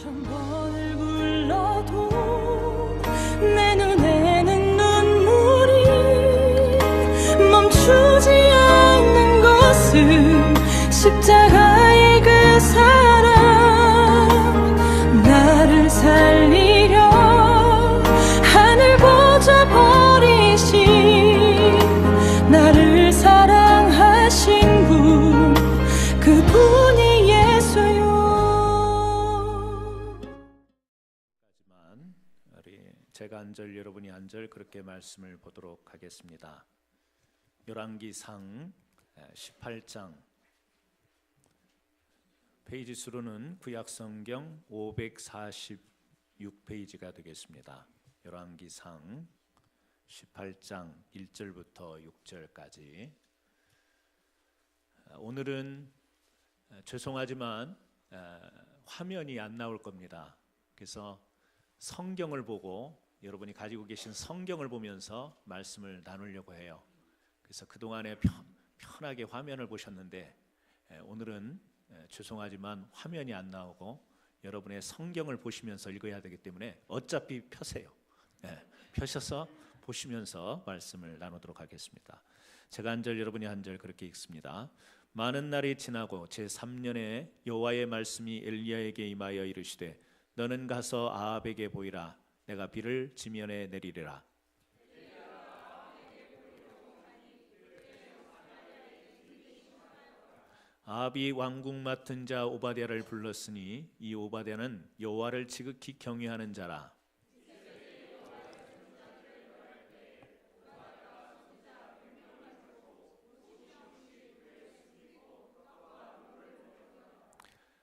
천 번을 불러도 내 눈에는 눈물이 멈추지 않는 것은 십자가의 그 사랑, 나를 살리려 하늘보좌 버리신, 나를 사랑하신 분, 그분이 예수요. 하지만 제가 한 절 여러분이 한 절 그렇게 말씀을 보도록 하겠습니다. 열왕기상 18장, 페이지 수로는 구약성경 546페이지가 되겠습니다. 열왕기상 18장 1절부터 6절까지. 오늘은 죄송하지만 화면이 안 나올 겁니다. 그래서 성경을 보고, 여러분이 가지고 계신 성경을 보면서 말씀을 나누려고 해요. 그래서 그동안에 편하게 화면을 보셨는데 오늘은 죄송하지만 화면이 안 나오고 여러분의 성경을 보시면서 읽어야 되기 때문에 어차피 펴세요. 펴셔서 보시면서 말씀을 나누도록 하겠습니다. 제가 한 절 여러분이 한 절 그렇게 읽습니다. 많은 날이 지나고 제3년에 여호와의 말씀이 엘리야에게 임하여 이르시되 너는 가서 아합에게 보이라. 내가 비를 지면에 내리리라. 아합이 왕궁 맡은 자 오바댜를 불렀으니 이 오바댜는 여호와를 지극히 경외하는 자라.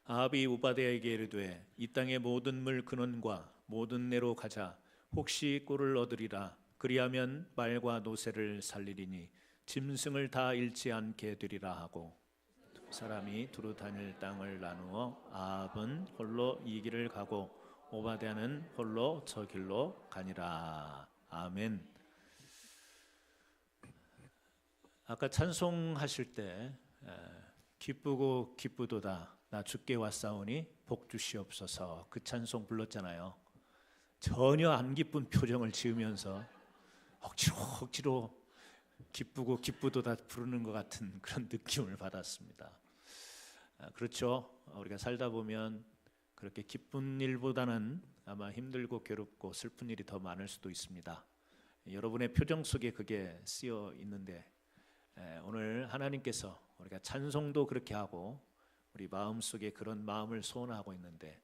아합이 오바댜에게 이르되 이 땅의 모든 물 근원과 모든 내로 가자. 혹시 꼴을 얻으리라. 그리하면 말과 노새를 살리리니 짐승을 다 잃지 않게 되리라 하고, 사람이 두루 다닐 땅을 나누어 아합은 홀로 이 길을 가고 오바댜는 홀로 저 길로 가니라. 아멘. 아까 찬송하실 때 기쁘고 기쁘도다 나 주께 왔사오니 복 주시옵소서, 그 찬송 불렀잖아요. 전혀 안 기쁜 표정을 지으면서 억지로 기쁘고 기쁘도다 부르는 것 같은 그런 느낌을 받았습니다. 그렇죠. 우리가 살다 보면 그렇게 기쁜 일보다는 아마 힘들고 괴롭고 슬픈 일이 더 많을 수도 있습니다. 여러분의 표정 속에 그게 쓰여 있는데 오늘 하나님께서 우리가 찬송도 그렇게 하고 우리 마음속에 그런 마음을 소원하고 있는데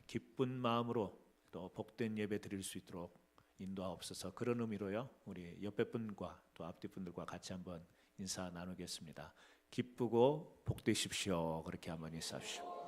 기쁜 마음으로 또 복된 예배 드릴 수 있도록 인도하옵소서. 그런 의미로요, 우리 옆에 분과 또 앞뒤 분들과 같이 한번 인사 나누겠습니다. 기쁘고 복되십시오. 그렇게 한번 인사하십시오.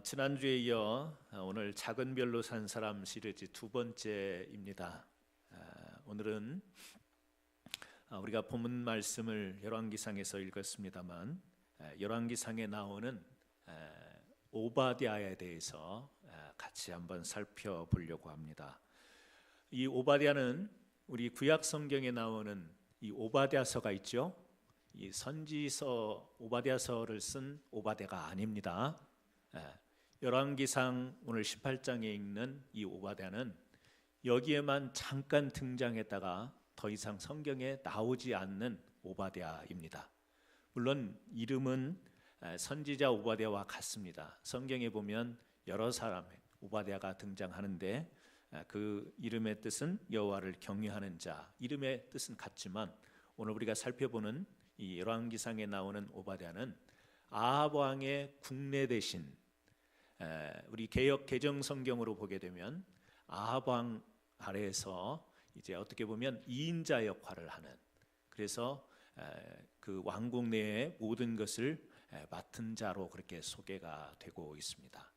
지난주에 이어 오늘 작은 별로 산 사람 시리즈 두 번째입니다. 오늘은 우리가 본문 말씀을 열왕기상에서 읽었습니다만 열왕기상에 나오는 오바댜에 대해서 같이 한번 살펴보려고 합니다. 이 오바댜는 우리 구약 성경에 나오는 이 오바댜서가 있죠. 이 선지서 오바댜서를 쓴 오바댜가 아닙니다. 열왕기상 오늘 18장에 읽는 이 오바댜는 여기에만 잠깐 등장했다가 더 이상 성경에 나오지 않는 오바댜입니다. 물론 이름은 선지자 오바댜와 같습니다. 성경에 보면 여러 사람의 오바댜가 등장하는데 그 이름의 뜻은 여호와를 경외하는 자, 이름의 뜻은 같지만 오늘 우리가 살펴보는 이 열왕기상에 나오는 오바댜는 아합 왕의 국내 대신, 우리 개역 개정 성경으로 보게 되면 아합 왕 아래에서 이제 어떻게 보면 2인자 역할을 하는, 그래서 그 왕궁 내의 모든 것을 맡은 자로 그렇게 소개가 되고 있습니다.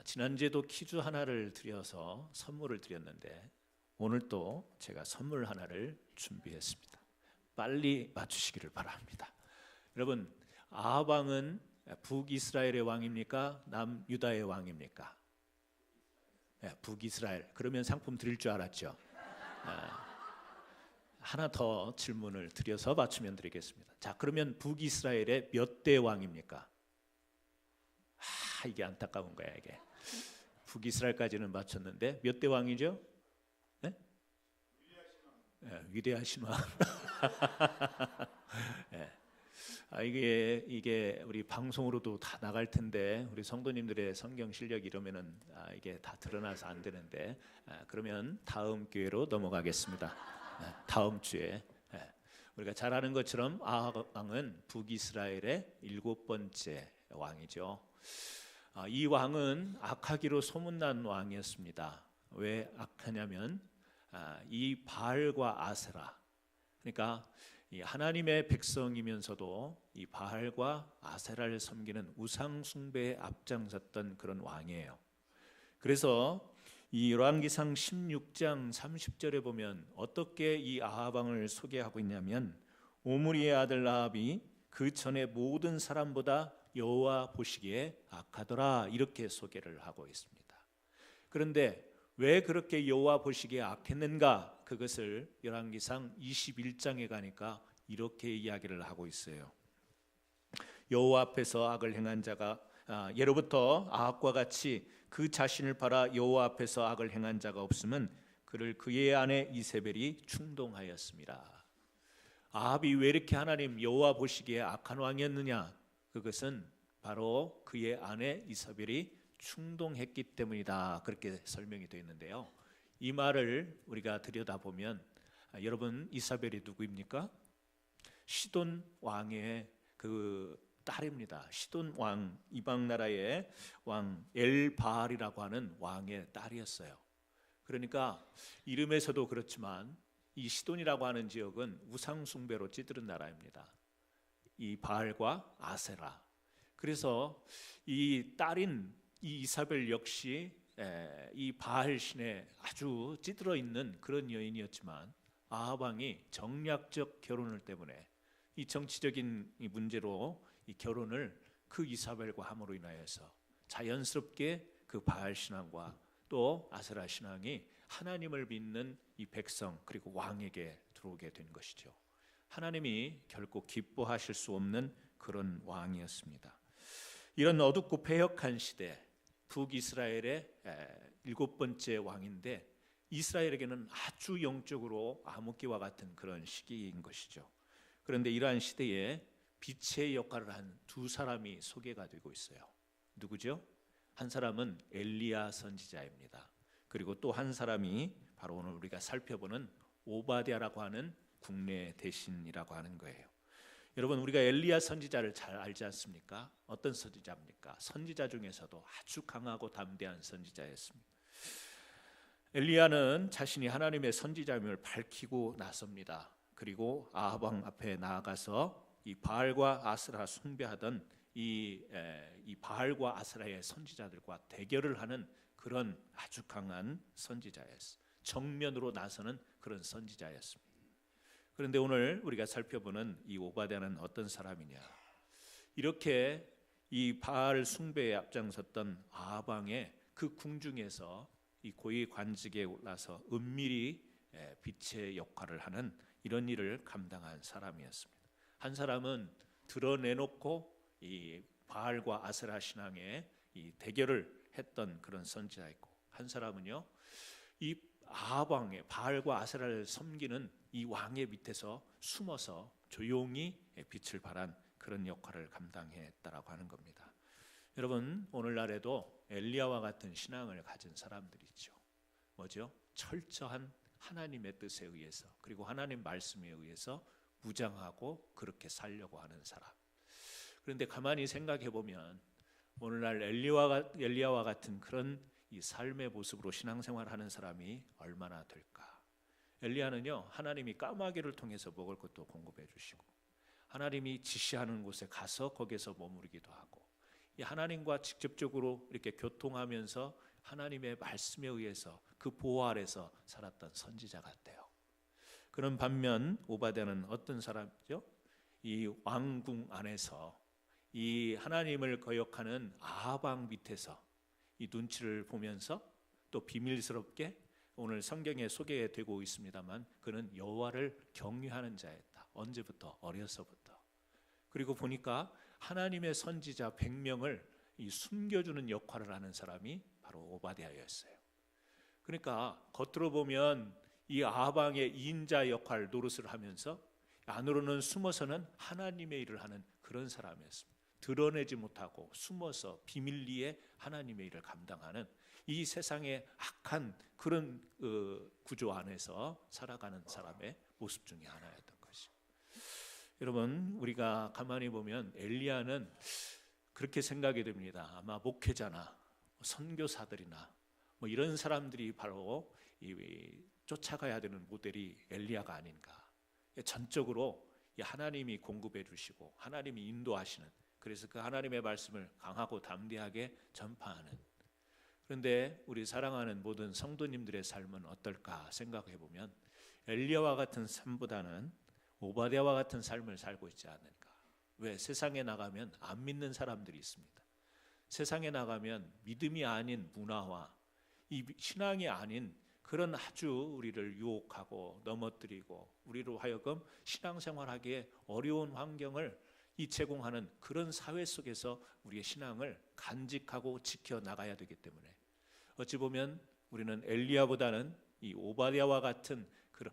지난주에도 퀴즈 하나를 드려서 선물을 드렸는데 오늘 또 제가 선물 하나를 준비했습니다. 빨리 맞추시기를 바랍니다. 여러분, 아합 왕은 북이스라엘의 왕입니까? 남유다의 왕입니까? 북이스라엘. 그러면 상품 드릴 줄 알았죠. 하나 더 질문을 드려서 맞추면 드리겠습니다. 자, 그러면 북이스라엘의 몇 대 왕입니까? 이게 안타까운 거야 이게. 북이스라엘까지는 맞췄는데 몇 대 왕이죠? 네? 위대하신 왕. 네. 이게 우리 방송으로도 다 나갈 텐데 우리 성도님들의 성경 실력 이러면은 이게 다 드러나서 안 되는데 그러면 다음 기회로 넘어가겠습니다. 다음 주에 우리가 잘 아는 것처럼 아합 왕은 북이스라엘의 7번째 왕이죠. 이 왕은 악하기로 소문난 왕이었습니다. 왜 악하냐면 이 바알과 아세라, 그러니까 이 하나님의 백성이면서도 이 바알과 아세라를 섬기는 우상 숭배에 앞장섰던 그런 왕이에요. 그래서 이 열왕기상 16장 30절에 보면 어떻게 이 아합 왕을 소개하고 있냐면 오므리의 아들 아합이 그 전에 모든 사람보다 여호와 보시기에 악하더라, 이렇게 소개를 하고 있습니다. 그런데 왜 그렇게 여호와 보시기에 악했는가? 그것을 열왕기상 21장에 가니까 이렇게 이야기를 하고 있어요. 여호와 앞에서 악을 행한 자가 예로부터 아합과 같이 그 자신을 팔아 여호와 앞에서 악을 행한 자가 없으면 그를 그의 아내 이세벨이 충동하였습니다. 아합이 왜 이렇게 하나님 여호와 보시기에 악한 왕이었느냐? 그것은 바로 그의 아내 이세벨이 충동했기 때문이다, 그렇게 설명이 되어 있는데요. 이 말을 우리가 들여다보면 여러분, 이세벨이 누구입니까? 시돈 왕의 그 딸입니다. 시돈 왕, 이방 나라의 왕 엘바알이라고 하는 왕의 딸이었어요. 그러니까 이름에서도 그렇지만 이 시돈이라고 하는 지역은 우상 숭배로 찌들은 나라입니다. 이 바알과 아세라. 그래서 이 딸인 이 이사벨 역시 이 바알 신에 아주 찌들어 있는 그런 여인이었지만 아합 왕이 정략적 결혼을 때문에 이 정치적인 이 문제로 이 결혼을 그 이사벨과 함으로 인하여서 자연스럽게 그 바알 신앙과 또 아세라 신앙이 하나님을 믿는 이 백성 그리고 왕에게 들어오게 된 것이죠. 하나님이 결코 기뻐하실 수 없는 그런 왕이었습니다. 이런 어둡고 패역한 시대, 북이스라엘의 7번째 왕인데 이스라엘에게는 아주 영적으로 암흑기와 같은 그런 시기인 것이죠. 그런데 이러한 시대에 빛의 역할을 한 두 사람이 소개가 되고 있어요. 누구죠? 한 사람은 엘리야 선지자입니다. 그리고 또 한 사람이 바로 오늘 우리가 살펴보는 오바댜라고 하는 국내 대신이라고 하는 거예요. 여러분, 우리가 엘리야 선지자를 잘 알지 않습니까? 어떤 선지자입니까? 선지자 중에서도 아주 강하고 담대한 선지자였습니다. 엘리야는 자신이 하나님의 선지자임을 밝히고 나섭니다. 그리고 아합 왕 앞에 나아가서 이 바알과 아세라 숭배하던 이 바알과 아세라의 선지자들과 대결을 하는 그런 아주 강한 선지자였어요. 정면으로 나서는 그런 선지자였습니다. 그런데 오늘 우리가 살펴보는 이 오바댜는 어떤 사람이냐? 이렇게 이 바알 숭배에 앞장섰던 아합 왕의 그 궁중에서 이 고위 관직에 올라서 은밀히 빛의 역할을 하는 이런 일을 감당한 사람이었습니다. 한 사람은 드러내놓고 이 바알과 아세라 신앙의 이 대결을 했던 그런 선지자였고, 한 사람은요 이 아합 왕의 바알과 아세라를 섬기는 이 왕의 밑에서 숨어서 조용히 빛을 발한 그런 역할을 감당했다라고 하는 겁니다. 여러분, 오늘날에도 엘리야와 같은 신앙을 가진 사람들이 있죠. 뭐죠? 철저한 하나님의 뜻에 의해서 그리고 하나님 말씀에 의해서 무장하고 그렇게 살려고 하는 사람. 그런데 가만히 생각해 보면 오늘날 엘리야와 같은 그런 이 삶의 모습으로 신앙생활하는 사람이 얼마나 될까? 엘리야는요, 하나님이 까마귀를 통해서 먹을 것도 공급해 주시고 하나님이 지시하는 곳에 가서 거기에서 머무르기도 하고 이 하나님과 직접적으로 이렇게 교통하면서 하나님의 말씀에 의해서 그 보호 아래서 살았던 선지자 같아요. 그런 반면 오바댜는 어떤 사람이죠? 이 왕궁 안에서 이 하나님을 거역하는 아합 왕 밑에서 이 눈치를 보면서 또 비밀스럽게 오늘 성경에 소개되고 있습니다만 그는 여호와를 경외하는 자였다. 언제부터? 어려서부터. 그리고 보니까 하나님의 선지자 100명을 숨겨주는 역할을 하는 사람이 바로 오바댜였어요. 그러니까 겉으로 보면 이 아방의 인자 역할 노릇을 하면서 안으로는 숨어서는 하나님의 일을 하는 그런 사람이었습니다. 드러내지 못하고 숨어서 비밀리에 하나님의 일을 감당하는 이 세상의 악한 그런 구조 안에서 살아가는 사람의 모습 중에 하나였던 것이죠. 여러분, 우리가 가만히 보면 엘리야는 그렇게 생각이 됩니다. 아마 목회자나 선교사들이나 뭐 이런 사람들이 바로 쫓아가야 되는 모델이 엘리야가 아닌가. 전적으로 하나님이 공급해 주시고 하나님이 인도하시는, 그래서 그 하나님의 말씀을 강하고 담대하게 전파하는. 그런데 우리 사랑하는 모든 성도님들의 삶은 어떨까 생각해 보면 엘리야와 같은 삶보다는 오바댜와 같은 삶을 살고 있지 않을까. 왜? 세상에 나가면 안 믿는 사람들이 있습니다. 세상에 나가면 믿음이 아닌 문화와 이 신앙이 아닌 그런 아주 우리를 유혹하고 넘어뜨리고 우리로 하여금 신앙생활하기에 어려운 환경을 제공하는 그런 사회 속에서 우리의 신앙을 간직하고 지켜나가야 되기 때문에 어찌 보면 우리는 엘리야보다는 이 오바댜와 같은 그런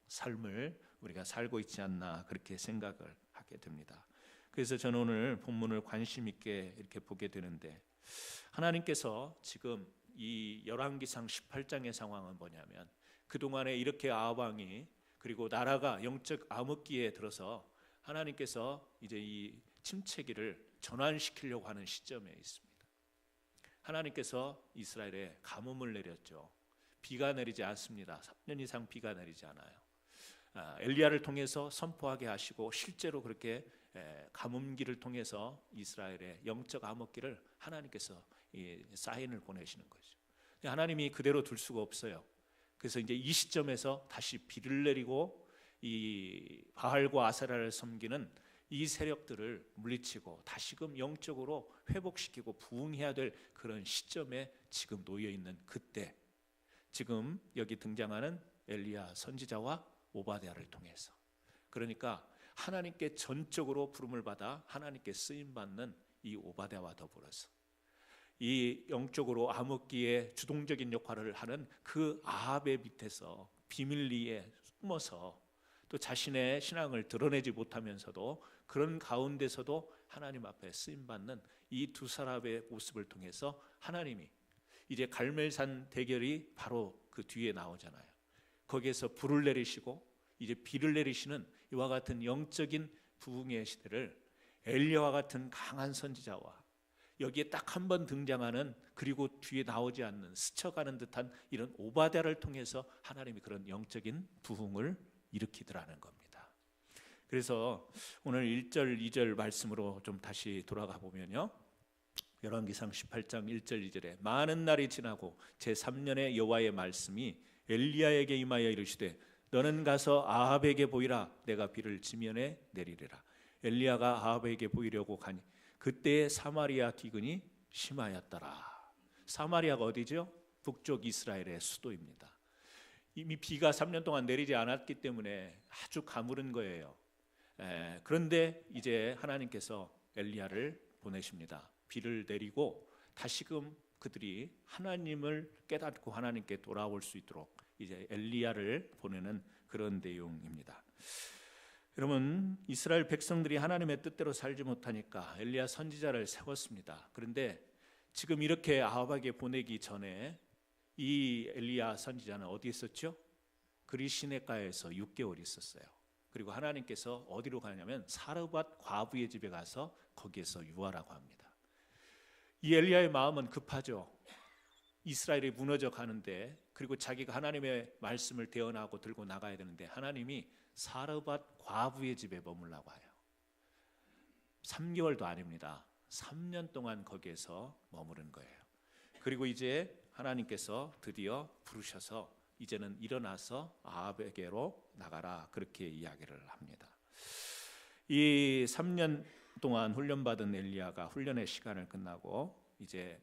삶을 우리가 살고 있지 않나 그렇게 생각을 하게 됩니다. 그래서 저는 오늘 본문을 관심 있게 이렇게 보게 되는데, 하나님께서 지금 이 열왕기상 18장의 상황은 뭐냐면 그동안에 이렇게 아합 왕이 그리고 나라가 영적 암흑기에 들어서 하나님께서 이제 이 침체기를 전환시키려고 하는 시점에 있습니다. 하나님께서 이스라엘에 가뭄을 내렸죠. 비가 내리지 않습니다. 3년 이상 비가 내리지 않아요. 엘리야를 통해서 선포하게 하시고 실제로 그렇게 가뭄기를 통해서 이스라엘의 영적 암흑기를 하나님께서 사인을 보내시는 거죠. 하나님이 그대로 둘 수가 없어요. 그래서 이제 이 시점에서 다시 비를 내리고 이 바알과 아세라를 섬기는 이 세력들을 물리치고 다시금 영적으로 회복시키고 부흥해야 될 그런 시점에 지금 놓여 있는 그때, 지금 여기 등장하는 엘리야 선지자와 오바댜를 통해서, 그러니까 하나님께 전적으로 부름을 받아 하나님께 쓰임 받는 이 오바댜와 더불어서 이 영적으로 암흑기에 주동적인 역할을 하는 그 아합의 밑에서 비밀리에 숨어서 또 자신의 신앙을 드러내지 못하면서도 그런 가운데서도 하나님 앞에 쓰임받는 이 두 사람의 모습을 통해서 하나님이 이제 갈멜산 대결이 바로 그 뒤에 나오잖아요. 거기에서 불을 내리시고 이제 비를 내리시는 이와 같은 영적인 부흥의 시대를 엘리야와 같은 강한 선지자와 여기에 딱 한 번 등장하는, 그리고 뒤에 나오지 않는, 스쳐가는 듯한 이런 오바댜를 통해서 하나님이 그런 영적인 부흥을 일으키더라는 겁니다. 그래서 오늘 1절 2절 말씀으로 좀 다시 돌아가 보면요, 열왕기상 18장 1절 2절에 많은 날이 지나고 제3년에 여호와의 말씀이 엘리야에게 임하여 이르시되 너는 가서 아합에게 보이라. 내가 비를 지면에 내리리라. 엘리야가 아합에게 보이려고 가니 그때의 사마리아 기근이 심하였더라. 사마리아가 어디죠? 북쪽 이스라엘의 수도입니다. 이미 비가 3년 동안 내리지 않았기 때문에 아주 가물은 거예요. 그런데 이제 하나님께서 엘리야를 보내십니다. 비를 내리고 다시금 그들이 하나님을 깨닫고 하나님께 돌아올 수 있도록 이제 엘리야를 보내는 그런 내용입니다. 여러분, 이스라엘 백성들이 하나님의 뜻대로 살지 못하니까 엘리야 선지자를 세웠습니다. 그런데 지금 이렇게 아합에게 보내기 전에 이 엘리야 선지자는 어디 있었죠? 그리시네가에서 6개월 있었어요. 그리고 하나님께서 어디로 가냐면 사르밧 과부의 집에 가서 거기에서 유하라고 합니다. 이 엘리야의 마음은 급하죠. 이스라엘이 무너져 가는데, 그리고 자기가 하나님의 말씀을 대언하고 들고 나가야 되는데 하나님이 사르밧 과부의 집에 머물라고 해요. 3개월도 아닙니다. 3년 동안 거기에서 머무른 거예요. 그리고 이제 하나님께서 드디어 부르셔서 이제는 일어나서 아합에게로 나가라, 그렇게 이야기를 합니다. 이 3년 동안 훈련받은 엘리야가 훈련의 시간을 끝나고 이제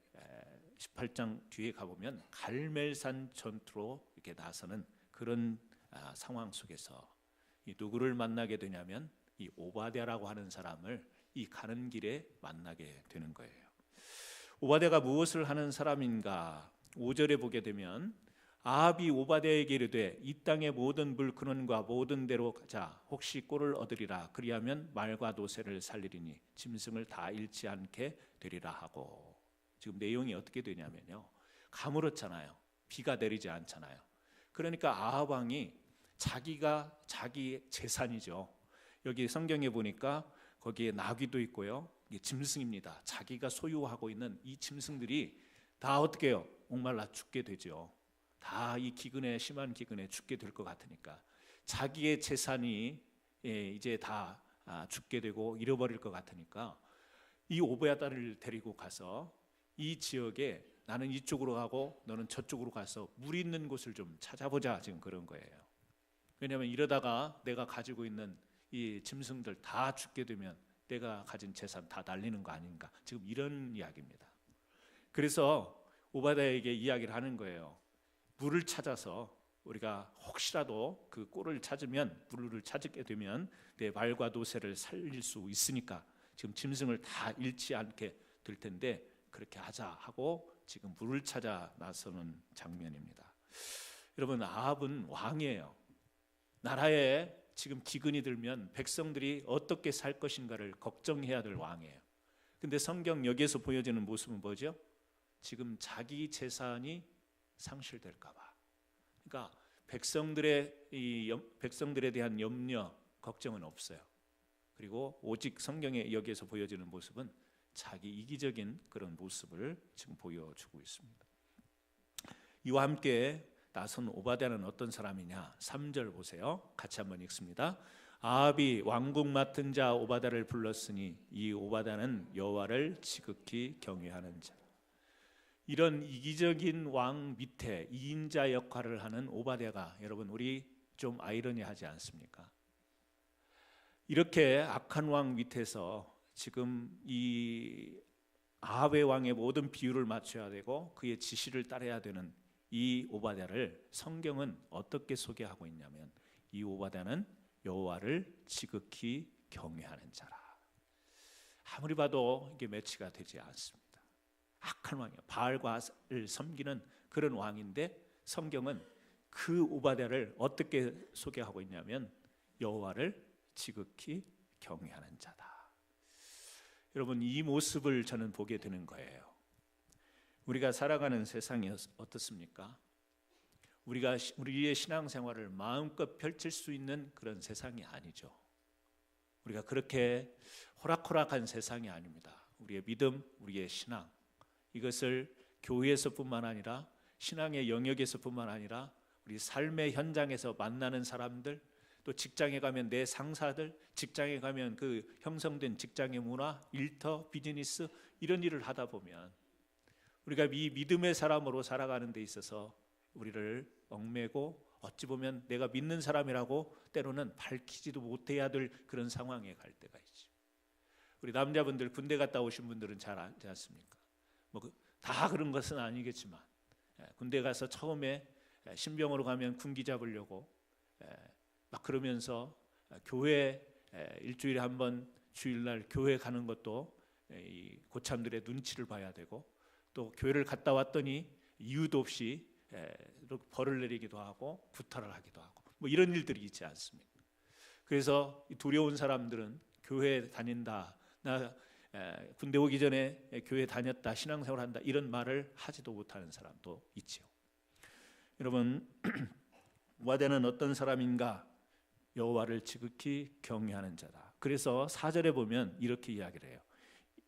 18장 뒤에 가보면 갈멜산 전투로 이렇게 나서는 그런 상황 속에서 이 누구를 만나게 되냐면 이 오바댜라고 하는 사람을 이 가는 길에 만나게 되는 거예요. 오바댜가 무엇을 하는 사람인가? 5절에 보게 되면 아합이 오바댜에게 이르되 이 땅의 모든 물근원과 모든 데로 가자. 혹시 꼴을 얻으리라. 그리하면 말과 노새를 살리리니 짐승을 다 잃지 않게 되리라 하고. 지금 내용이 어떻게 되냐면요, 가물었잖아요. 비가 내리지 않잖아요. 그러니까 아합 왕이 자기가 자기 재산이죠. 여기 성경에 보니까 거기에 나귀도 있고요, 이게 짐승입니다. 자기가 소유하고 있는 이 짐승들이 다 어떻게 해요? 목말라 죽게 되죠. 다 이 기근에, 심한 기근에 죽게 될 것 같으니까 자기의 재산이 이제 다 죽게 되고 잃어버릴 것 같으니까 이 오베야다를 데리고 가서 이 지역에 나는 이쪽으로 가고 너는 저쪽으로 가서 물 있는 곳을 좀 찾아보자, 지금 그런 거예요. 왜냐하면 이러다가 내가 가지고 있는 이 짐승들 다 죽게 되면 내가 가진 재산 다 날리는 거 아닌가, 지금 이런 이야기입니다. 그래서 오바댜에게 이야기를 하는 거예요. 물을 찾아서 우리가 혹시라도 그 꼴을 찾으면, 물을 찾게 되면 내 말과 노새를 살릴 수 있으니까 지금 짐승을 다 잃지 않게 될 텐데 그렇게 하자 하고 지금 물을 찾아 나서는 장면입니다. 여러분, 아합은 왕이에요. 나라에 지금 기근이 들면 백성들이 어떻게 살 것인가를 걱정해야 될 왕이에요. 근데 성경 여기에서 보여지는 모습은 뭐죠? 지금 자기 재산이 상실될까 봐. 그러니까 백성들에 대한 염려, 걱정은 없어요. 그리고 오직 성경에 여기에서 보여지는 모습은 자기 이기적인 그런 모습을 지금 보여주고 있습니다. 이와 함께 나선 오바댜는 어떤 사람이냐? 3절 보세요. 같이 한번 읽습니다. 아합이 왕국 맡은 자 오바댜를 불렀으니 이 오바댜는 여호와를 지극히 경외하는 자. 이런 이기적인 왕 밑에 2인자 역할을 하는 오바댜가, 여러분, 우리 좀 아이러니하지 않습니까? 이렇게 악한 왕 밑에서 지금 이 아합의 왕의 모든 비율을 맞춰야 되고 그의 지시를 따라야 되는 이 오바댜를 성경은 어떻게 소개하고 있냐면 이 오바댜는 여호와를 지극히 경외하는 자라. 아무리 봐도 이게 매치가 되지 않습니다. 악한 왕이에요. 바알과를 섬기는 그런 왕인데 성경은 그 오바댜를 어떻게 소개하고 있냐면 여호와를 지극히 경외하는 자다. 여러분, 이 모습을 저는 보게 되는 거예요. 우리가 살아가는 세상이 어떻습니까? 우리가 우리의 신앙생활을 마음껏 펼칠 수 있는 그런 세상이 아니죠. 우리가 그렇게 호락호락한 세상이 아닙니다. 우리의 믿음, 우리의 신앙, 이것을 교회에서뿐만 아니라 신앙의 영역에서뿐만 아니라 우리 삶의 현장에서 만나는 사람들, 또 직장에 가면 내 상사들, 직장에 가면 그 형성된 직장의 문화, 일터, 비즈니스, 이런 일을 하다 보면 우리가 이 믿음의 사람으로 살아가는 데 있어서 우리를 얽매고 어찌 보면 내가 믿는 사람이라고 때로는 밝히지도 못해야 될 그런 상황에 갈 때가 있죠. 우리 남자분들 군대 갔다 오신 분들은 잘 알지 않습니까? 다 그런 것은 아니겠지만 군대 가서 처음에 신병으로 가면 군기 잡으려고 막 그러면서 교회 일주일에 한 번 주일날 교회 가는 것도 이 고참들의 눈치를 봐야 되고, 또 교회를 갔다 왔더니 이유도 없이 벌을 내리기도 하고 구타를 하기도 하고 이런 일들이 있지 않습니까? 그래서 두려운 사람들은 교회 다닌다, 나 군대 오기 전에 교회 다녔다, 신앙생활한다, 이런 말을 하지도 못하는 사람도 있죠. 여러분, 오바댜는 어떤 사람인가? 여호와를 지극히 경외하는 자다. 그래서 4절에 보면 이렇게 이야기를 해요.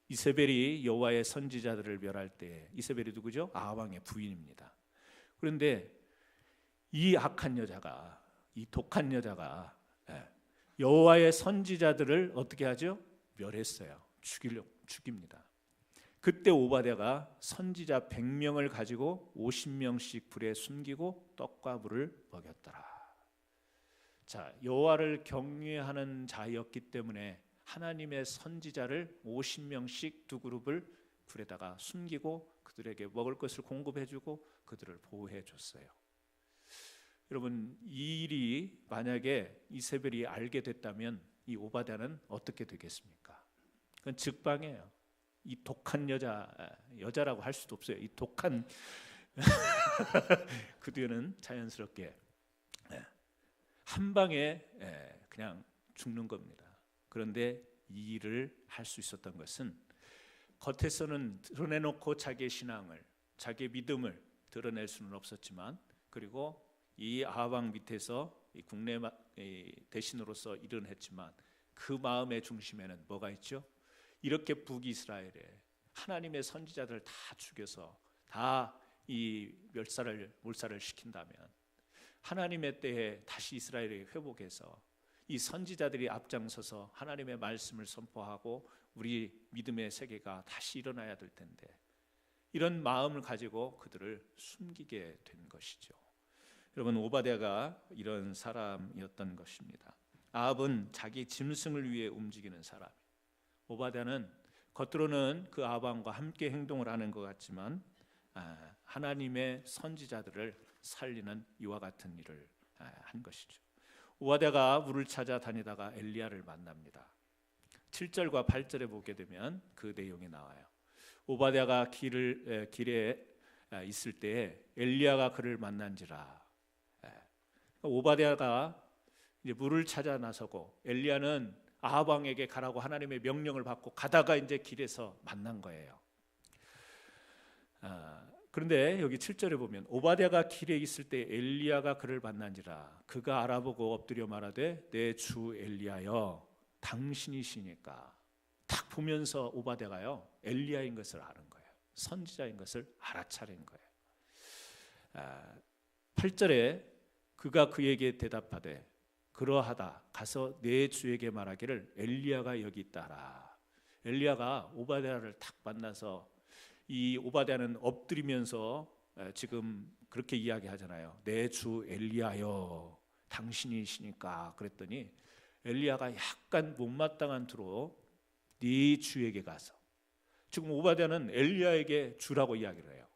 이세벨이 여호와의 선지자들을 멸할 때, 이세벨이 누구죠? 아합 왕의 부인입니다. 그런데 이 악한 여자가, 이 독한 여자가 여호와의 선지자들을 어떻게 하죠? 멸했어요. 죽입니다. 그때 오바댜가 선지자 100명을 가지고 50명씩 불에 숨기고 떡과 물을 먹였더라. 자, 여호와를 경외하는 자였기 때문에 하나님의 선지자를 50명씩 두 그룹을 굴에다가 숨기고 그들에게 먹을 것을 공급해주고 그들을 보호해줬어요. 여러분, 이 일이 만약에 이세벨이 알게 됐다면 이 오바댜는 어떻게 되겠습니까? 그건 즉방이에요. 이 독한 여자라고 할 수도 없어요. 이 독한 그 뒤에는 자연스럽게 한 방에 그냥 죽는 겁니다. 그런데 이 일을 할 수 있었던 것은 겉에서는 드러내놓고 자기의 신앙을, 자기의 믿음을 드러낼 수는 없었지만, 그리고 이 아합 밑에서 이 국내 대신으로서 일은 했지만 그 마음의 중심에는 뭐가 있죠? 이렇게 북이스라엘에 하나님의 선지자들 다 죽여서 다 이 몰살을 시킨다면 하나님의 때에 다시 이스라엘이 회복해서 이 선지자들이 앞장서서 하나님의 말씀을 선포하고 우리 믿음의 세계가 다시 일어나야 될 텐데, 이런 마음을 가지고 그들을 숨기게 된 것이죠. 여러분, 오바댜가 이런 사람이었던 것입니다. 아합은 자기 짐승을 위해 움직이는 사람, 오바댜는 겉으로는 그 아합과 함께 행동을 하는 것 같지만 하나님의 선지자들을 살리는 이와 같은 일을 한 것이죠. 오바댜가 물을 찾아 다니다가 엘리야를 만납니다. 7절과 8절에 보게 되면 그 내용이 나와요. 오바댜가 길에 있을 때에 엘리야가 그를 만난지라. 오바댜가 이제 물을 찾아 나서고 엘리야는 아합 왕에게 가라고 하나님의 명령을 받고 가다가 이제 길에서 만난 거예요. 그런데 여기 7절에 보면 오바댜가 길에 있을 때 엘리야가 그를 만난지라. 그가 알아보고 엎드려 말하되 내 주 엘리야여 당신이시니까. 딱 보면서 오바댜가요 엘리야인 것을 아는 거예요. 선지자인 것을 알아차린 거예요. 8절에 그가 그에게 대답하되 그러하다 가서 내 주에게 말하기를 엘리야가 여기 있다라. 엘리야가 오바댜를 딱 만나서, 이 오바댜는 엎드리면서 지금 그렇게 이야기하잖아요. 내 주 엘리야여 당신이시니까. 그랬더니 엘리야가 약간 못마땅한 투로 네 주에게 가서, 지금 오바댜는 엘리야에게 주라고 이야기를 해요.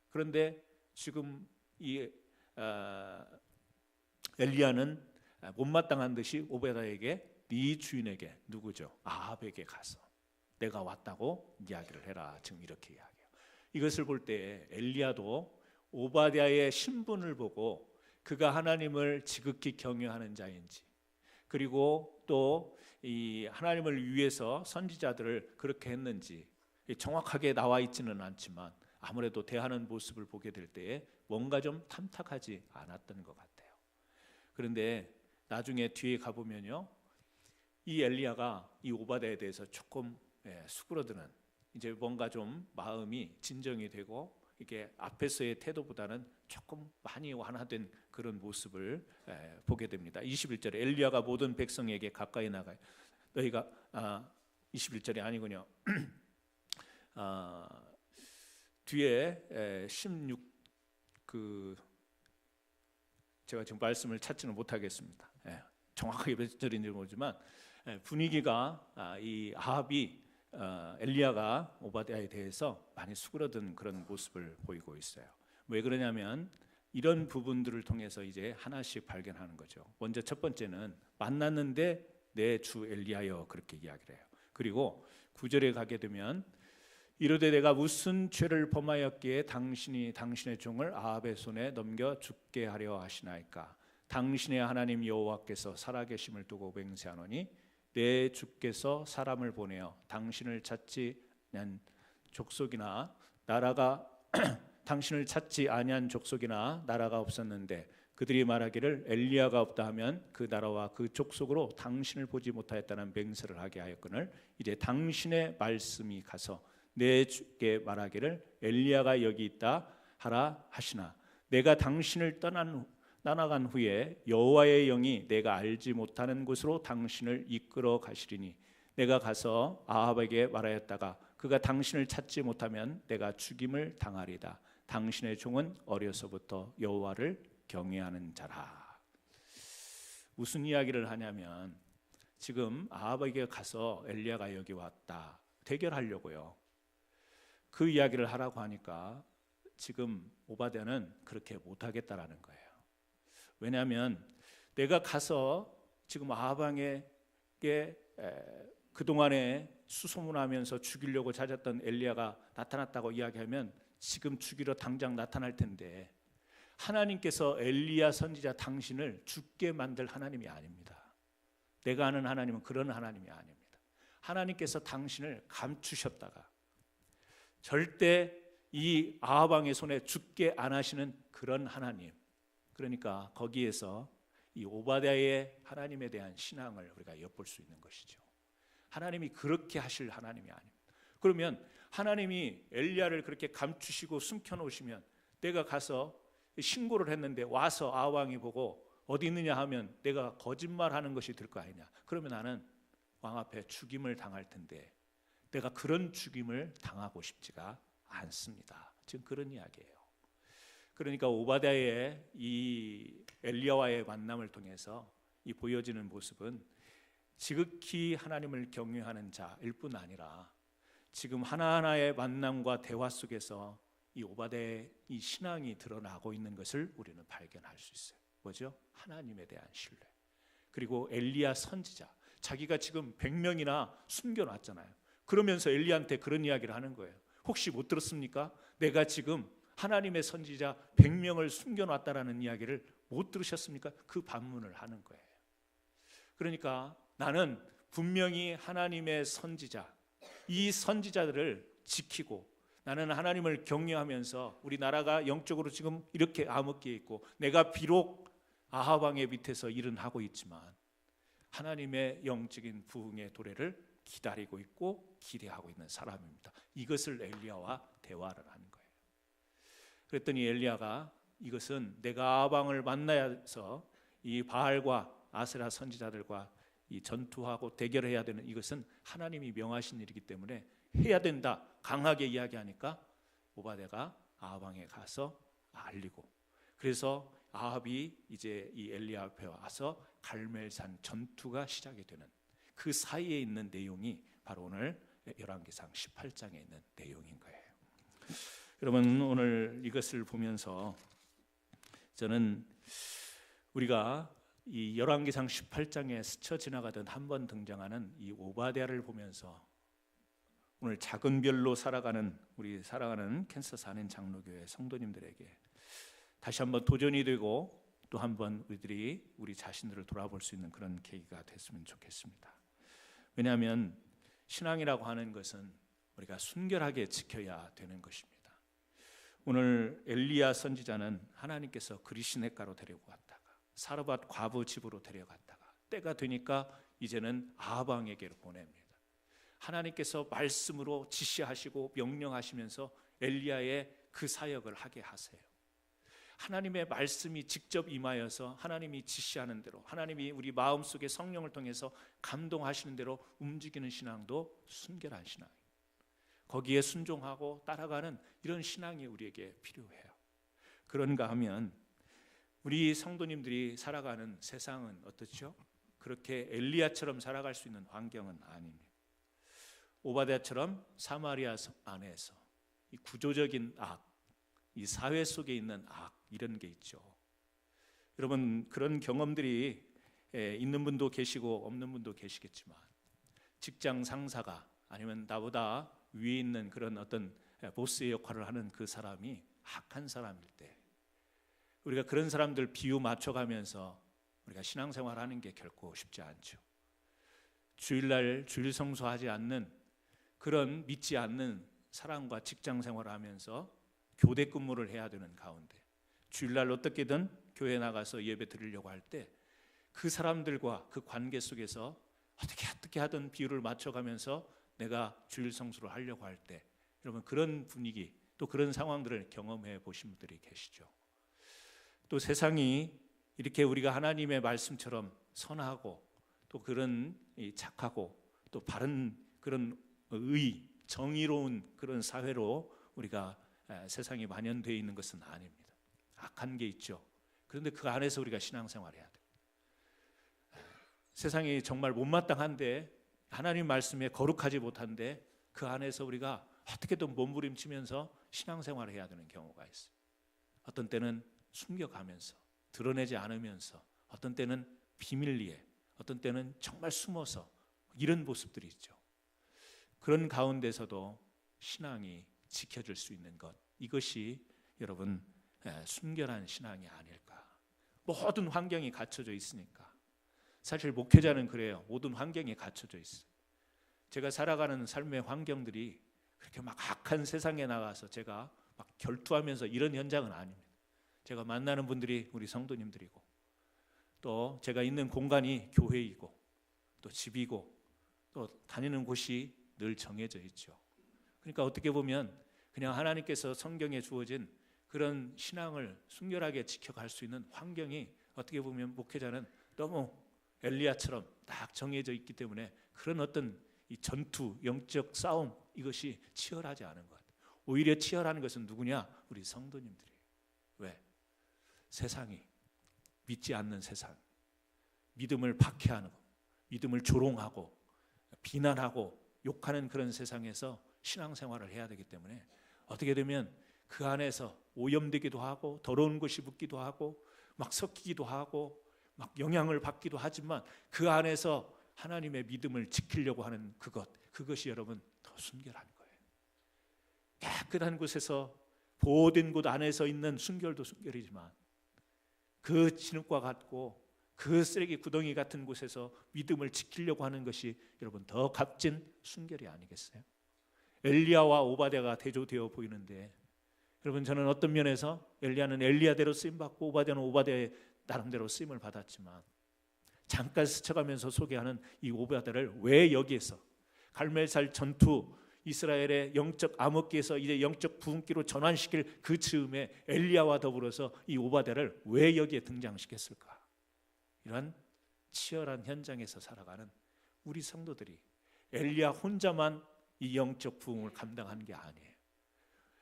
그런데 지금 이 엘리야는 못마땅한 듯이 오바댜에게 네 주인에게, 누구죠? 아합에게 가서 내가 왔다고 이야기를 해라. 지금 이렇게 이야기해요. 이것을 볼 때 엘리야도 오바댜의 신분을 보고 그가 하나님을 지극히 경외하는 자인지, 그리고 또 이 하나님을 위해서 선지자들을 그렇게 했는지 정확하게 나와 있지는 않지만 아무래도 대하는 모습을 보게 될 때에 뭔가 좀 탐탁하지 않았던 것 같아요. 그런데 나중에 뒤에 가보면요, 이 엘리야가 이 오바댜에 대해서 조금 수그러드는, 이제 뭔가 좀 마음이 진정이 되고 이게 앞에서의 태도보다는 조금 많이 완화된 그런 모습을 보게 됩니다. 21절에 엘리야가 모든 백성에게 가까이 나가요. 너희가 21절이 아니군요. 뒤에 16 제가 지금 말씀을 찾지는 못하겠습니다. 정확하게 몇 절인지 모르지만 분위기가 이 아합이 엘리야가 오바댜에 대해서 많이 수그러든 그런 모습을 보이고 있어요. 왜 그러냐면 이런 부분들을 통해서 이제 하나씩 발견하는 거죠. 먼저 첫 번째는 만났는데 내 주 엘리야여 그렇게 이야기를 해요. 그리고 9절에 가게 되면 이르되 내가 무슨 죄를 범하였기에 당신이 당신의 종을 아합의 손에 넘겨 죽게 하려 하시나이까. 당신의 하나님 여호와께서 살아계심을 두고 맹세하노니 내 주께서 사람을 보내어 당신을 찾지 아니한 족속이나 나라가 당신을 찾지 아니한 족속이나 나라가 없었는데 그들이 말하기를 엘리야가 없다 하면 그 나라와 그 족속으로 당신을 보지 못하였다는 맹세를 하게 하였거늘 이제 당신의 말씀이 가서 내 주께 말하기를 엘리야가 여기 있다 하라 하시나 내가 당신을 떠나간 후에 여호와의 영이 내가 알지 못하는 곳으로 당신을 이끌어 가시리니 내가 가서 아합에게 말하였다가 그가 당신을 찾지 못하면 내가 죽임을 당하리다. 당신의 종은 어려서부터 여호와를 경외하는 자라. 무슨 이야기를 하냐면 지금 아합에게 가서 엘리야가 여기 왔다 대결하려고요. 그 이야기를 하라고 하니까 지금 오바댜는 그렇게 못하겠다라는 거예요. 왜냐하면 내가 가서 지금 아합 왕에게 그동안에 수소문하면서 죽이려고 찾았던 엘리야가 나타났다고 이야기하면 지금 죽이러 당장 나타날 텐데, 하나님께서 엘리야 선지자 당신을 죽게 만들 하나님이 아닙니다. 내가 아는 하나님은 그런 하나님이 아닙니다. 하나님께서 당신을 감추셨다가 절대 이 아합 왕의 손에 죽게 안 하시는 그런 하나님. 그러니까 거기에서 이 오바댜의 하나님에 대한 신앙을 우리가 엿볼 수 있는 것이죠. 하나님이 그렇게 하실 하나님이 아닙니다. 그러면 하나님이 엘리야를 그렇게 감추시고 숨겨놓으시면 내가 가서 신고를 했는데 와서 아합 왕이 보고 어디 있느냐 하면 내가 거짓말하는 것이 될 거 아니냐. 그러면 나는 왕 앞에 죽임을 당할 텐데 내가 그런 죽임을 당하고 싶지가 않습니다. 지금 그런 이야기예요. 그러니까 오바댜의 이 엘리야와의 만남을 통해서 이 보여지는 모습은 지극히 하나님을 경외하는 자일 뿐 아니라 지금 하나하나의 만남과 대화 속에서 이 오바댜의 이 신앙이 드러나고 있는 것을 우리는 발견할 수 있어요. 뭐죠? 하나님에 대한 신뢰. 그리고 엘리야 선지자, 자기가 지금 100명이나 숨겨놨잖아요. 그러면서 엘리야한테 그런 이야기를 하는 거예요. 혹시 못 들었습니까? 내가 지금 하나님의 선지자 100명을 숨겨놨다라는 이야기를 못 들으셨습니까? 그 반문을 하는 거예요. 그러니까 나는 분명히 하나님의 선지자, 이 선지자들을 지키고 나는 하나님을 경외하면서 우리 나라가 영적으로 지금 이렇게 암흑기에 있고 내가 비록 아합 왕의 밑에서 일은 하고 있지만 하나님의 영적인 부흥의 도래를 기다리고 있고 기대하고 있는 사람입니다. 이것을 엘리야와 대화를 하는 거예요. 그랬더니 엘리야가 이것은 내가 아합 왕을 만나서 이 바알과 아세라 선지자들과 이 전투하고 대결해야 되는 이것은 하나님이 명하신 일이기 때문에 해야 된다 강하게 이야기하니까 오바댜가 아합 왕에 가서 알리고, 그래서 아합이 이제 이 엘리야 앞에 와서 갈멜산 전투가 시작이 되는 그 사이에 있는 내용이 바로 오늘 열왕기상 18장에 있는 내용인 거예요. 여러분, 오늘 이것을 보면서 저는 우리가 이 열왕기상 18장에 스쳐 지나가던 한 번 등장하는 이 오바댜를 보면서 오늘 작은 별로 살아가는 우리 사랑하는 캔서스 한인 장로교회 성도님들에게 다시 한번 도전이 되고 또 한번 우리들이 우리 자신들을 돌아볼 수 있는 그런 계기가 됐으면 좋겠습니다. 왜냐하면 신앙이라고 하는 것은 우리가 순결하게 지켜야 되는 것입니다. 오늘 엘리야 선지자는 하나님께서 그리시네가로 데려갔다가 사르밧 과부 집으로 데려갔다가 때가 되니까 이제는 아합 왕에게로 보냅니다. 하나님께서 말씀으로 지시하시고 명령하시면서 엘리야의 그 사역을 하게 하세요. 하나님의 말씀이 직접 임하여서 하나님이 지시하는 대로, 하나님이 우리 마음속에 성령을 통해서 감동하시는 대로 움직이는 신앙도 순결한 신앙이에요. 거기에 순종하고 따라가는 이런 신앙이 우리에게 필요해요. 그런가 하면 우리 성도님들이 살아가는 세상은 어떻죠? 그렇게 엘리야처럼 살아갈 수 있는 환경은 아닙니다. 오바댜처럼 사마리아 안에서 이 구조적인 악, 이 사회 속에 있는 악, 이런 게 있죠. 여러분, 그런 경험들이 있는 분도 계시고 없는 분도 계시겠지만 직장 상사가 아니면 나보다 위에 있는 그런 어떤 보스의 역할을 하는 그 사람이 악한 사람일 때 우리가 그런 사람들 비유 맞춰가면서 우리가 신앙생활하는 게 결코 쉽지 않죠. 주일날 주일 성수하지 않는 그런 믿지 않는 사람과 직장 생활을 하면서 교대 근무를 해야 되는 가운데 주일날 어떻게든 교회 나가서 예배 드리려고 할 때 그 사람들과 그 관계 속에서 어떻게 하든 비율을 맞춰가면서 내가 주일 성수를 하려고 할 때 여러분 그런 분위기 또 그런 상황들을 경험해 보신 분들이 계시죠. 또 세상이 이렇게 우리가 하나님의 말씀처럼 선하고 또 그런 착하고 또 바른 그런 정의로운 그런 사회로 우리가 세상이 만연되어 있는 것은 아닙니다. 악한 게 있죠. 그런데 그 안에서 우리가 신앙생활해야 돼요. 세상이 정말 못마땅한데 하나님 말씀에 거룩하지 못한데 그 안에서 우리가 어떻게든 몸부림치면서 신앙생활을 해야 되는 경우가 있어요. 어떤 때는 숨겨가면서, 드러내지 않으면서, 어떤 때는 비밀리에, 어떤 때는 정말 숨어서, 이런 모습들이 있죠. 그런 가운데서도 신앙이 지켜질 수 있는 것, 이것이 여러분 순결한 신앙이 아닐까. 모든 환경이 갖춰져 있으니까. 사실 목회자는 그래요. 모든 환경이 갖춰져 있어요. 제가 살아가는 삶의 환경들이 그렇게 막 악한 세상에 나가서 제가 막 결투하면서 이런 현장은 아닙니다. 제가 만나는 분들이 우리 성도님들이고, 또 제가 있는 공간이 교회이고, 또 집이고, 또 다니는 곳이 늘 정해져 있죠. 그러니까 어떻게 보면 그냥 하나님께서 성경에 주어진 그런 신앙을 순결하게 지켜갈 수 있는 환경이 어떻게 보면 목회자는 너무 엘리야처럼 딱 정해져 있기 때문에 그런 어떤 이 전투, 영적 싸움, 이것이 치열하지 않은 것 같아요. 오히려 치열한 것은 누구냐? 우리 성도님들이에요. 왜? 세상이, 믿지 않는 세상, 믿음을 박해하는, 믿음을 조롱하고 비난하고 욕하는 그런 세상에서 신앙생활을 해야 되기 때문에 어떻게 되면 그 안에서 오염되기도 하고 더러운 것이 묻기도 하고 막 섞이기도 하고 막 영향을 받기도 하지만 그 안에서 하나님의 믿음을 지키려고 하는 그것이 여러분 더 순결한 거예요. 깨끗한 곳에서 보호된 곳 안에서 있는 순결도 순결이지만 그 진흙과 같고 그 쓰레기 구덩이 같은 곳에서 믿음을 지키려고 하는 것이 여러분 더 값진 순결이 아니겠어요? 엘리야와 오바댜가 대조되어 보이는데, 여러분 저는 어떤 면에서 엘리야는 엘리야대로 쓰임받고 오바댜는 오바댜의 나름대로 쓰임을 받았지만, 잠깐 스쳐가면서 소개하는 이 오바댜를 왜 여기에서 갈멜살 전투, 이스라엘의 영적 암흑기에서 이제 영적 부흥기로 전환시킬 그 즈음에 엘리야와 더불어서 이 오바댜를 왜 여기에 등장시켰을까? 이러한 치열한 현장에서 살아가는 우리 성도들이 엘리야 혼자만 이 영적 부흥을 감당하는 게 아니에요.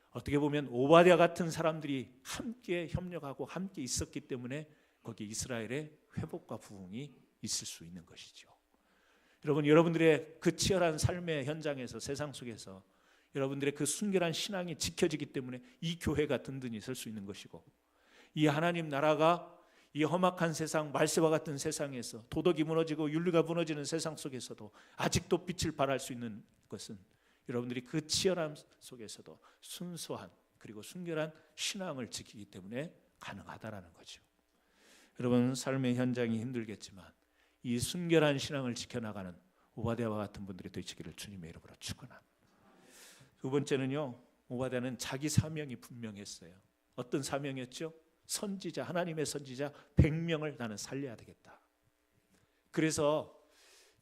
어떻게 보면 오바댜 같은 사람들이 함께 협력하고 함께 있었기 때문에 거기 이스라엘의 회복과 부흥이 있을 수 있는 것이죠. 여러분, 여러분들의 그 치열한 삶의 현장에서, 세상 속에서 여러분들의 그 순결한 신앙이 지켜지기 때문에 이 교회가 든든히 설 수 있는 것이고, 이 하나님 나라가 이 험악한 세상, 말세와 같은 세상에서 도덕이 무너지고 윤리가 무너지는 세상 속에서도 아직도 빛을 발할 수 있는 것은 여러분들이 그 치열함 속에서도 순수한 그리고 순결한 신앙을 지키기 때문에 가능하다라는 거죠. 여러분, 삶의 현장이 힘들겠지만 이 순결한 신앙을 지켜나가는 오바댜와 같은 분들이 되시기를 주님의 이름으로 축원합니다. 두 번째는요, 오바댜는 자기 사명이 분명했어요. 어떤 사명이었죠? 선지자, 하나님의 선지자 100명을 나는 살려야 되겠다. 그래서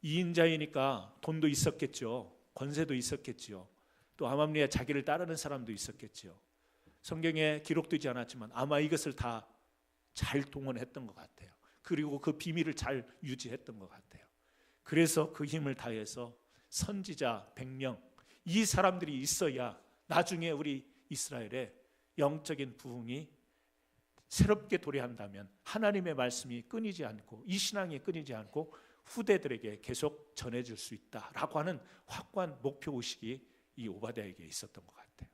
2인자이니까 돈도 있었겠죠. 권세도 있었겠죠. 또 아말리에 자기를 따르는 사람도 있었겠죠. 성경에 기록되지 않았지만 아마 이것을 다 잘 동원했던 것 같아요. 그리고 그 비밀을 잘 유지했던 것 같아요. 그래서 그 힘을 다해서 선지자 100명, 이 사람들이 있어야 나중에 우리 이스라엘의 영적인 부흥이 새롭게 도래한다면 하나님의 말씀이 끊이지 않고 이 신앙이 끊이지 않고 후대들에게 계속 전해질 수 있다라고 하는 확고한 목표의식이 이 오바댜에게 있었던 것 같아요.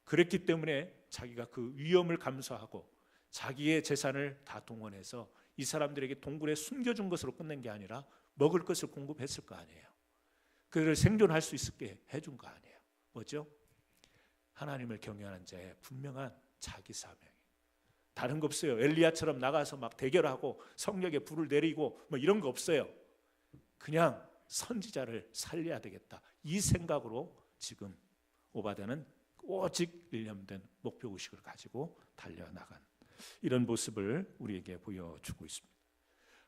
그랬기 때문에 자기가 그 위험을 감수하고 자기의 재산을 다 동원해서 이 사람들에게 동굴에 숨겨준 것으로 끝낸 게 아니라 먹을 것을 공급했을 거 아니에요. 그를 생존할 수 있게 해준 거 아니에요. 뭐죠? 하나님을 경외하는 자의 분명한 자기 사명. 다른 거 없어요. 엘리야처럼 나가서 막 대결하고 성령에 불을 내리고 뭐 이런 거 없어요. 그냥 선지자를 살려야 되겠다. 이 생각으로 지금 오바댜는 오직 일념된 목표의식을 가지고 달려나간 이런 모습을 우리에게 보여주고 있습니다.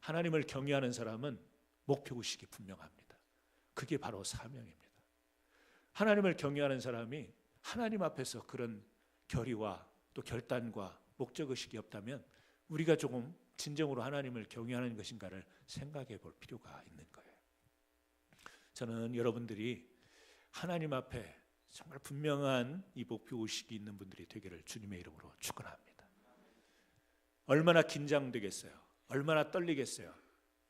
하나님을 경외하는 사람은 목표의식이 분명합니다. 그게 바로 사명입니다. 하나님을 경외하는 사람이 하나님 앞에서 그런 결의와 또 결단과 목적의식이 없다면 우리가 조금 진정으로 하나님을 경외하는 것인가를 생각해 볼 필요가 있는 거예요. 저는 여러분들이 하나님 앞에 정말 분명한 이 목표의식이 있는 분들이 되기를 주님의 이름으로 축원합니다. 얼마나 긴장되겠어요. 얼마나 떨리겠어요.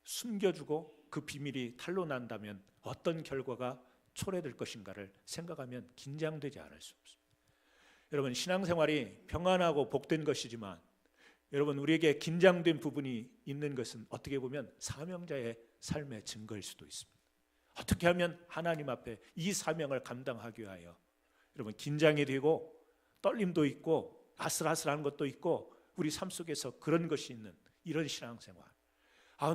숨겨주고 그 비밀이 탄로난다면 어떤 결과가 초래될 것인가를 생각하면 긴장되지 않을 수 없습니다. 여러분, 신앙생활이 평안하고 복된 것이지만 여러분, 우리에게 긴장된 부분이 있는 것은 어떻게 보면 사명자의 삶의 증거일 수도 있습니다. 어떻게 하면 하나님 앞에 이 사명을 감당하기 위하여 여러분 긴장이 되고 떨림도 있고 아슬아슬한 것도 있고 우리 삶 속에서 그런 것이 있는 이런 신앙생활.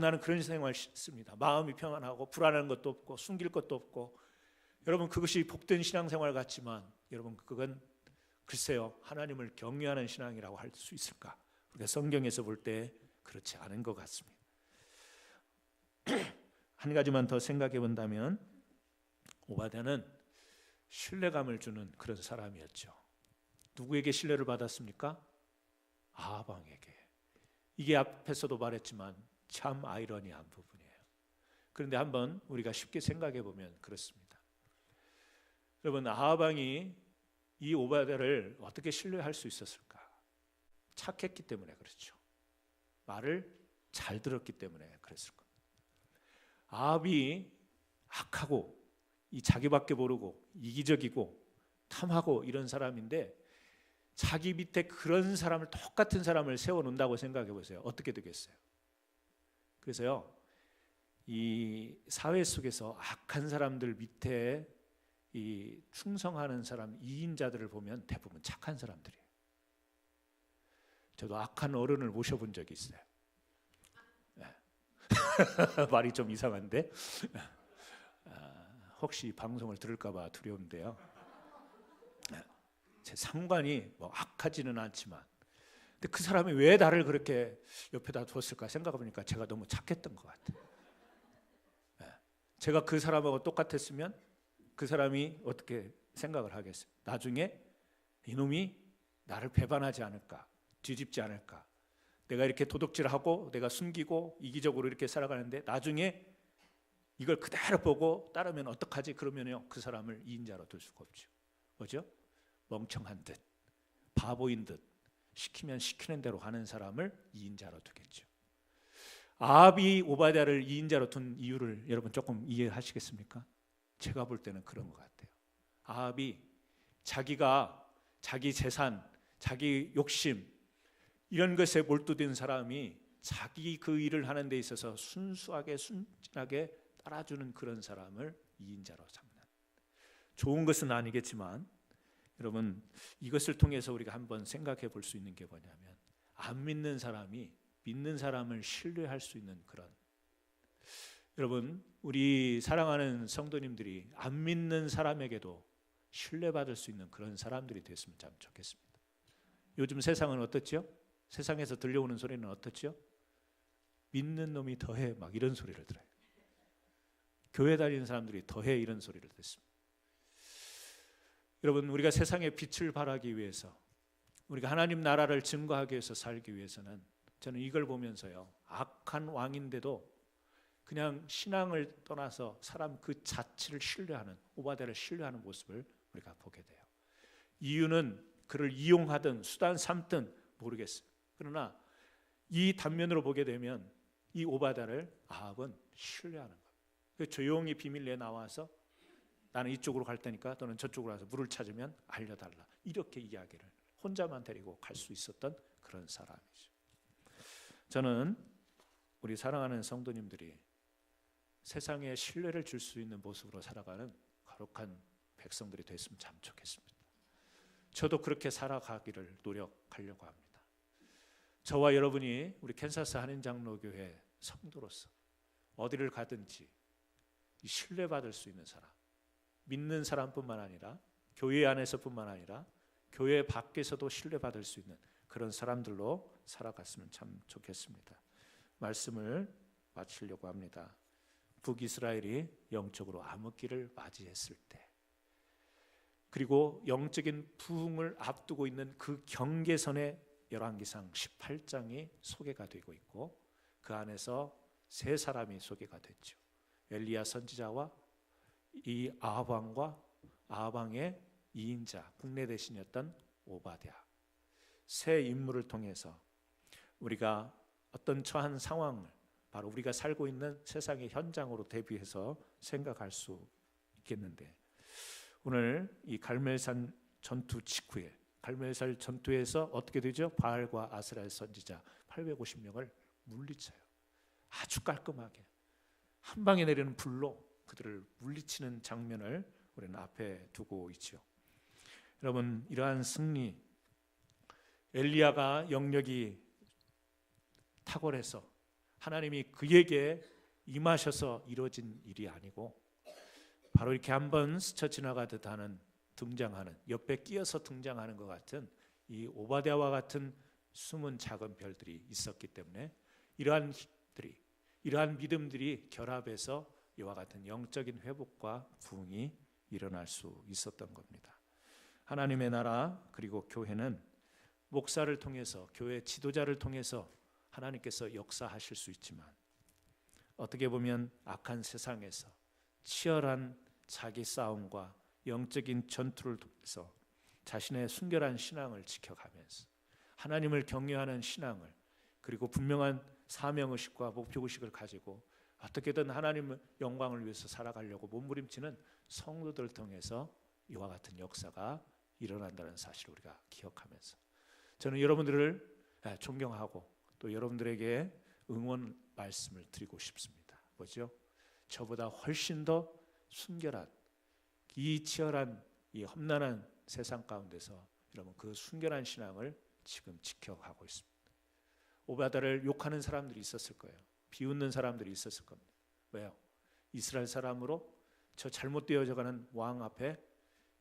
나는 그런 생활 싫습니다. 마음이 평안하고 불안한 것도 없고 숨길 것도 없고 여러분 그것이 복된 신앙생활 같지만 여러분 그건 글쎄요 하나님을 경외하는 신앙이라고 할 수 있을까? 우리가 성경에서 볼 때 그렇지 않은 것 같습니다. 한 가지만 더 생각해 본다면 오바댜는 신뢰감을 주는 그런 사람이었죠. 누구에게 신뢰를 받았습니까? 아합왕에게. 이게 앞에서도 말했지만 참 아이러니한 부분이에요. 그런데 한번 우리가 쉽게 생각해 보면 그렇습니다. 여러분, 아합왕이 이 오바댜를 어떻게 신뢰할 수 있었을까? 착했기 때문에 그렇죠. 말을 잘 들었기 때문에 그랬을 겁니다. 아합이 악하고 이 자기밖에 모르고 이기적이고 탐하고 이런 사람인데 자기 밑에 그런 사람을 똑같은 사람을 세워놓는다고 생각해 보세요. 어떻게 되겠어요? 그래서요 이 사회 속에서 악한 사람들 밑에 이 충성하는 사람 이인자들을 보면 대부분 착한 사람들이에요. 저도 악한 어른을 모셔본 적이 있어요. 말이 좀 이상한데 혹시 방송을 들을까봐 두려운데요. 제 상관이 뭐 악하지는 않지만 근데 그 사람이 왜 나를 그렇게 옆에다 두었을까 생각해보니까 제가 너무 착했던 것 같아요. 제가 그 사람하고 똑같았으면 그 사람이 어떻게 생각을 하겠어요? 나중에 이놈이 나를 배반하지 않을까, 뒤집지 않을까. 내가 이렇게 도둑질하고 내가 숨기고 이기적으로 이렇게 살아가는데 나중에 이걸 그대로 보고 따르면 어떡하지? 그러면요 그 사람을 이인자로 둘 수가 없죠. 뭐죠? 멍청한 듯 바보인 듯 시키면 시키는 대로 하는 사람을 이인자로 두겠죠. 아합이 오바댜를 이인자로 둔 이유를 여러분 조금 이해하시겠습니까? 제가 볼 때는 그런 것 같아요. 아합이 자기가 자기 재산, 자기 욕심 이런 것에 몰두된 사람이 자기 그 일을 하는 데 있어서 순수하게 순진하게 따라주는 그런 사람을 이인자로 삼는, 좋은 것은 아니겠지만 여러분 이것을 통해서 우리가 한번 생각해 볼 수 있는 게 뭐냐면 안 믿는 사람이 믿는 사람을 신뢰할 수 있는 그런, 여러분 우리 사랑하는 성도님들이 안 믿는 사람에게도 신뢰받을 수 있는 그런 사람들이 됐으면 참 좋겠습니다. 요즘 세상은 어떻죠? 세상에서 들려오는 소리는 어떻죠? 믿는 놈이 더해 막 이런 소리를 들어요. 교회 다니는 사람들이 더해 이런 소리를 듣습니다. 여러분 우리가 세상의 빛을 발하기 위해서 우리가 하나님 나라를 증거하기 위해서 살기 위해서는 저는 이걸 보면서요 악한 왕인데도 그냥 신앙을 떠나서 사람 그 자체를 신뢰하는 오바댜를 신뢰하는 모습을 우리가 보게 돼요. 이유는 그를 이용하든 수단 삼든 모르겠어요. 그러나 이 단면으로 보게 되면 이 오바댜를 아합은 신뢰하는 거예요. 조용히 비밀리에 나와서 나는 이쪽으로 갈 테니까 또는 저쪽으로 와서 물을 찾으면 알려달라 이렇게 이야기를 혼자만 데리고 갈 수 있었던 그런 사람이죠. 저는 우리 사랑하는 성도님들이 세상에 신뢰를 줄 수 있는 모습으로 살아가는 거룩한 백성들이 됐으면 참 좋겠습니다. 저도 그렇게 살아가기를 노력하려고 합니다. 저와 여러분이 우리 캔사스 한인장로교회 성도로서 어디를 가든지 신뢰받을 수 있는 사람, 믿는 사람뿐만 아니라 교회 안에서뿐만 아니라 교회 밖에서도 신뢰받을 수 있는 그런 사람들로 살아갔으면 참 좋겠습니다. 말씀을 마치려고 합니다. 북이스라엘이 영적으로 암흑기를 맞이했을 때, 그리고 영적인 부흥을 앞두고 있는 그 경계선에 열왕기상 18장이 소개가 되고 있고 그 안에서 세 사람이 소개가 됐죠. 엘리야 선지자와 이 아합 왕과 아합 왕의 이인자 국내 대신이었던 오바댜, 세 인물을 통해서 우리가 어떤 처한 상황을 바로 우리가 살고 있는 세상의 현장으로 대비해서 생각할 수 있겠는데, 오늘 이 갈멜산 전투 직후에, 갈멜산 전투에서 어떻게 되죠? 바알과 아스라엘 선지자 850명을 물리쳐요. 아주 깔끔하게 한 방에 내리는 불로 그들을 물리치는 장면을 우리는 앞에 두고 있죠. 여러분, 이러한 승리, 엘리야가 영역이 탁월해서 하나님이 그에게 임하셔서 이루어진 일이 아니고, 바로 이렇게 한번 스쳐 지나가듯 하는, 등장하는, 옆에 끼어서 등장하는 것 같은 이 오바댜와 같은 숨은 작은 별들이 있었기 때문에 이러한 믿음들이 결합해서 이와 같은 영적인 회복과 부흥이 일어날 수 있었던 겁니다. 하나님의 나라, 그리고 교회는 목사를 통해서, 교회 지도자를 통해서 하나님께서 역사하실 수 있지만, 어떻게 보면 악한 세상에서 치열한 자기 싸움과 영적인 전투를 통해서 자신의 순결한 신앙을 지켜가면서 하나님을 경외하는 신앙을, 그리고 분명한 사명의식과 목표의식을 가지고 어떻게든 하나님의 영광을 위해서 살아가려고 몸부림치는 성도들을 통해서 이와 같은 역사가 일어난다는 사실을 우리가 기억하면서, 저는 여러분들을 존경하고 또 여러분들에게 응원 말씀을 드리고 싶습니다. 뭐죠? 저보다 훨씬 더 순결한, 이 치열한, 이 험난한 세상 가운데서 여러분 그 순결한 신앙을 지금 지켜가고 있습니다. 오바댜를 욕하는 사람들이 있었을 거예요. 비웃는 사람들이 있었을 겁니다. 왜요? 이스라엘 사람으로 저 잘못되어져가는 왕 앞에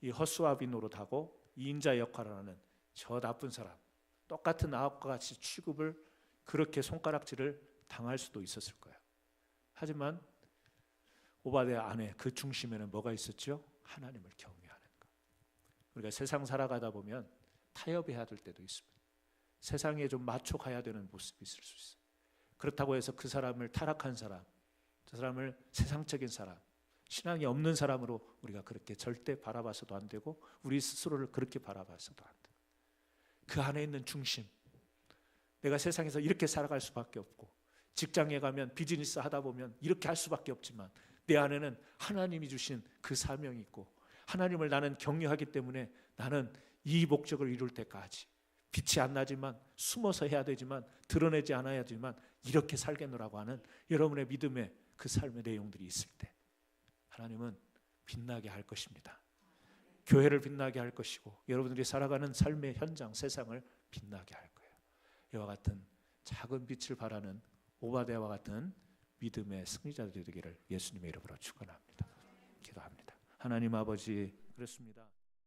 이 허수아비 노릇하고 이인자 역할을 하는 저 나쁜 사람, 똑같은 아합과 같이 취급을, 그렇게 손가락질을 당할 수도 있었을 거예요. 하지만 오바댜 안에 그 중심에는 뭐가 있었죠? 하나님을 경외하는 것. 우리가 세상 살아가다 보면 타협해야 될 때도 있습니다. 세상에 좀 맞춰 가야 되는 모습이 있을 수 있어요. 그렇다고 해서 그 사람을 타락한 사람, 저 사람을 세상적인 사람, 신앙이 없는 사람으로 우리가 그렇게 절대 바라봐서도 안 되고, 우리 스스로를 그렇게 바라봐서도 안 돼요. 그 안에 있는 중심, 내가 세상에서 이렇게 살아갈 수밖에 없고, 직장에 가면 비즈니스 하다 보면 이렇게 할 수밖에 없지만, 내 안에는 하나님이 주신 그 사명이 있고, 하나님을 나는 경외하기 때문에 나는 이 목적을 이룰 때까지 빛이 안 나지만, 숨어서 해야 되지만, 드러내지 않아야 되지만 이렇게 살겠노라고 하는 여러분의 믿음의 그 삶의 내용들이 있을 때 하나님은 빛나게 할 것입니다. 교회를 빛나게 할 것이고, 여러분들이 살아가는 삶의 현장, 세상을 빛나게 할 거예요. 이와 같은 작은 빛을 발하는 오바댜와 같은 믿음의 승리자들이 되기를 예수님의 이름으로 축원합니다. 기도합니다. 하나님 아버지, 그렇습니다.